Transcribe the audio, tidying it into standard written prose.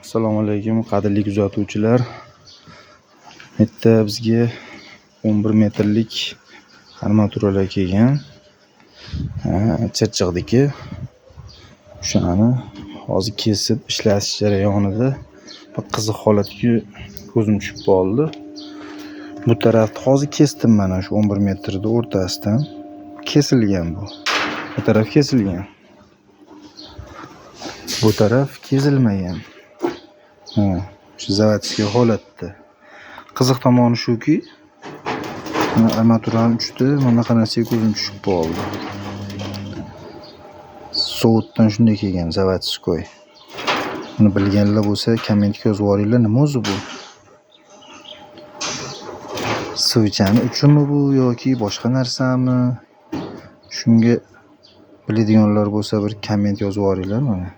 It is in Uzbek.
Assalomu alaykum qadrli kuzatuvchilar. Bitta bizga 11 metrlik armaturalar kelgan. Chirchiqdiki. O'shani hozir kesib ishlash jarayonida bir qiziq holatga ko'zim tushib qoldi. Bu tarafni hozir kesdim, mana shu 11 metrda o'rtasidan kesilgan bu. Bu taraf kesilgan. Bu taraf kesilmagan. Shu zavatskiy holatda. Qiziq tomoni shuki, armaturaning uchta bunaqa narsaga ko'zim tushib qoldi. Sovuqdan shunday kelgan zavatskiy. Buni bilganlar bo'lsa kommentga yozib yuboringlar, nima o'zi bu? Suvchani uchunmi bu yoki boshqa narsami? Shunga biladiganlar bo'lsa bir komment yozib yuboringlar mana.